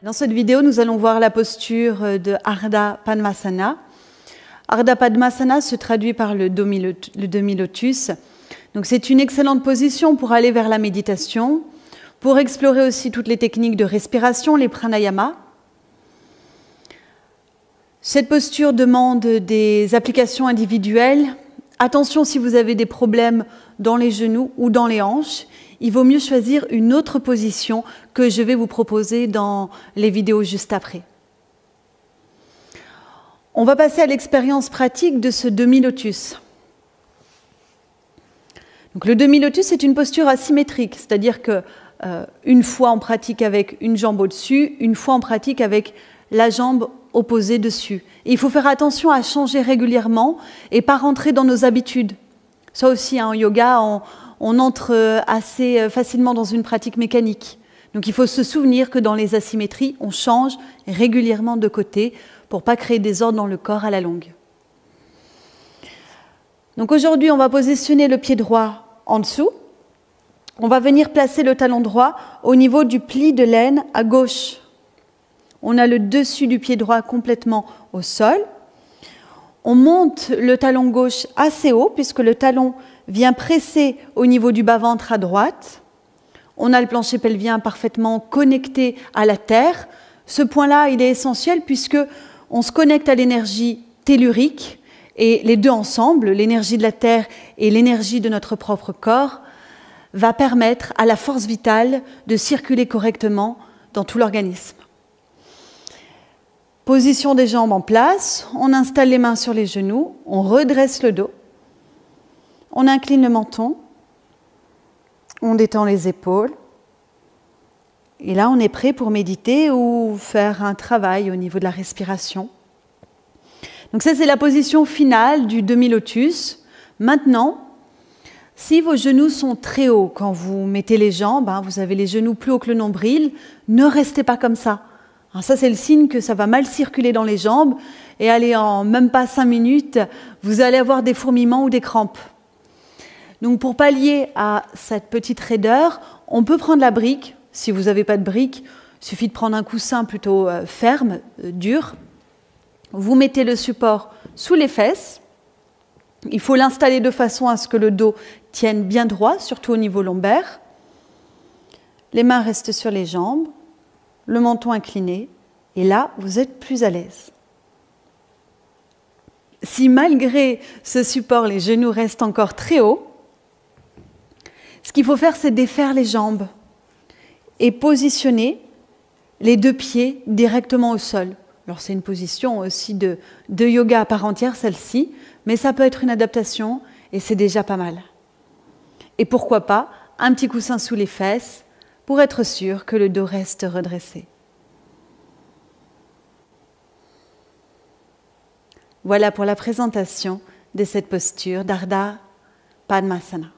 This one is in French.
Dans cette vidéo, nous allons voir la posture de Ardha Padmasana. Ardha Padmasana se traduit par le demi-lotus. Donc c'est une excellente position pour aller vers la méditation, pour explorer aussi toutes les techniques de respiration, les pranayamas. Cette posture demande des applications individuelles. Attention si vous avez des problèmes dans les genoux ou dans les hanches, il vaut mieux choisir une autre position que je vais vous proposer dans les vidéos juste après. On va passer à l'expérience pratique de ce demi-lotus. Donc, le demi-lotus est une posture asymétrique, c'est-à-dire que une fois on pratique avec une jambe au-dessus, une fois on pratique avec la jambe opposée dessus. Et il faut faire attention à changer régulièrement et pas rentrer dans nos habitudes. Ça aussi, en yoga, on entre assez facilement dans une pratique mécanique. Donc il faut se souvenir que dans les asymétries, on change régulièrement de côté pour ne pas créer des ordres dans le corps à la longue. Donc aujourd'hui, on va positionner le pied droit en dessous. On va venir placer le talon droit au niveau du pli de l'aine à gauche. On a le dessus du pied droit complètement au sol. On monte le talon gauche assez haut puisque le talon vient presser au niveau du bas-ventre à droite. On a le plancher pelvien parfaitement connecté à la terre. Ce point-là, il est essentiel puisque on se connecte à l'énergie tellurique et les deux ensemble, l'énergie de la terre et l'énergie de notre propre corps, va permettre à la force vitale de circuler correctement dans tout l'organisme. Position des jambes en place, on installe les mains sur les genoux, on redresse le dos, on incline le menton, on détend les épaules. Et là, on est prêt pour méditer ou faire un travail au niveau de la respiration. Donc ça, c'est la position finale du demi-lotus. Maintenant, si vos genoux sont très hauts quand vous mettez les jambes, vous avez les genoux plus hauts que le nombril, ne restez pas comme ça. Alors ça, c'est le signe que ça va mal circuler dans les jambes et allez, en même pas 5 minutes, vous allez avoir des fourmillements ou des crampes. Donc pour pallier à cette petite raideur, on peut prendre la brique. Si vous n'avez pas de brique, il suffit de prendre un coussin plutôt ferme, dur. Vous mettez le support sous les fesses. Il faut l'installer de façon à ce que le dos tienne bien droit, surtout au niveau lombaire. Les mains restent sur les jambes. Le menton incliné, et là, vous êtes plus à l'aise. Si malgré ce support, les genoux restent encore très hauts, ce qu'il faut faire, c'est défaire les jambes et positionner les deux pieds directement au sol. Alors c'est une position aussi de yoga à part entière, celle-ci, mais ça peut être une adaptation et c'est déjà pas mal. Et pourquoi pas un petit coussin sous les fesses, pour être sûr que le dos reste redressé. Voilà pour la présentation de cette posture d'Ardha Padmasana.